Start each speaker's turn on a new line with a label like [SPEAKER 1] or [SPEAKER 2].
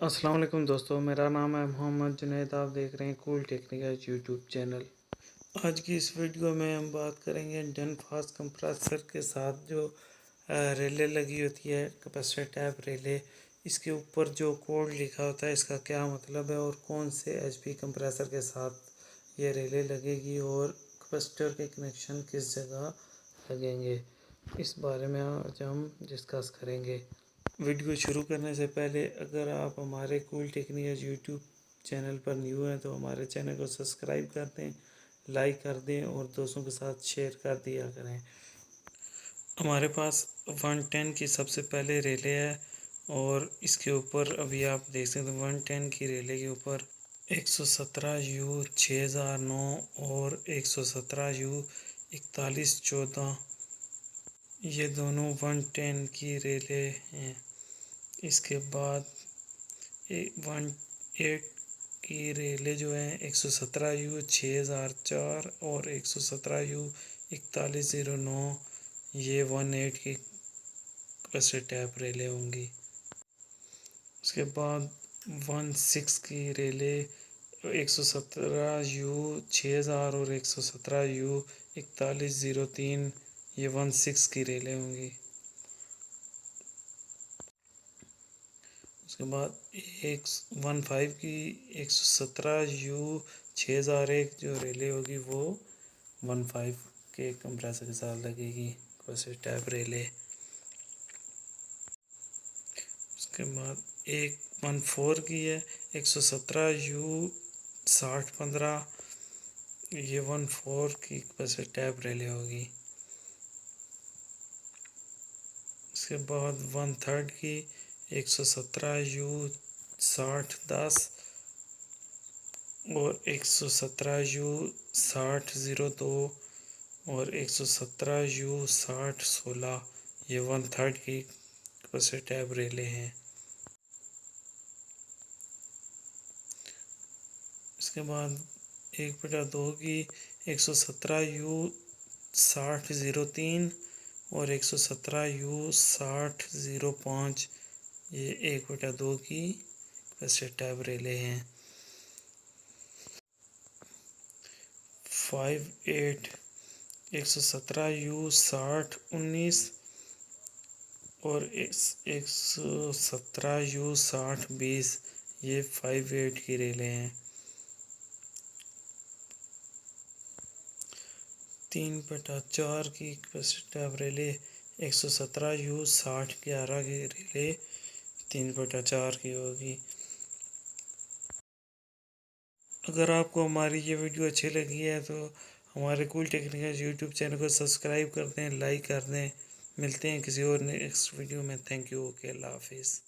[SPEAKER 1] अस्सलाम वालेकुम दोस्तों, मेरा नाम है मोहम्मद जुनैद। आप देख रहे हैं कूल टेक्निकल यूट्यूब चैनल। आज की इस वीडियो में हम बात करेंगे डन फास्ट कंप्रेसर के साथ जो रिले लगी होती है, कैपेसिटर टैप रिले। इसके ऊपर जो कोड लिखा होता है इसका क्या मतलब है और कौन से एचपी कंप्रेसर के साथ ये रिले लगेगी और कैपेसिटर के कनेक्शन किस जगह लगेंगे, इस बारे में आज हम डिस्कस करेंगे। वीडियो शुरू करने से पहले अगर आप हमारे कूल टेक्निकल यूट्यूब चैनल पर न्यू हैं तो हमारे चैनल को सब्सक्राइब कर दें, लाइक कर दें और दोस्तों के साथ शेयर कर दिया करें। हमारे पास 110 की सबसे पहले रेले है और इसके ऊपर अभी आप देख सकते हैं 110 की रेले के ऊपर 117U 6009 और 117U 4114 ये दोनों 110 की रेले हैं। इसके बाद 1 की रेले जो है 117U 6004 और 117U 4109 ये 18 की कैपेसिटर टैप रेले होंगी। उसके बाद 16 की रेले 117U 6000 और 117U 4103 ये 16 की रेले होंगी। उसके बाद 15 की 117U 6001 जो रेले होगी वो 15 के कंप्रेसर के साथ लगेगी कैपेसिटर टैप रेले। उसके बाद 14 की है 117U 6015 ये 14 की कैपेसिटर टैप रेले होगी। उसके बाद 1/3 की 117U 6010 और 117U 6002 और 117U 6016 ये 1/3 की कैपेसिटर टैप रेले हैं। इसके बाद 1/2 की 117U 6003 और 117U 6005 ये 1/2 की कैपेसिटर टैप रेले हैं। 58 117U 6019 और 117U 6020 ये 58 की रेले हैं। 3/4 की कैपेसिटर टैप रेले 117U 6011 की रेले 3/4 की होगी। अगर आपको हमारी ये वीडियो अच्छी लगी है तो हमारे कूल टेक्निकल यूट्यूब चैनल को सब्सक्राइब कर दें, लाइक कर दें। मिलते हैं किसी और नेक्स्ट वीडियो में। Thank you. ओके, अल्लाह हाफिज़।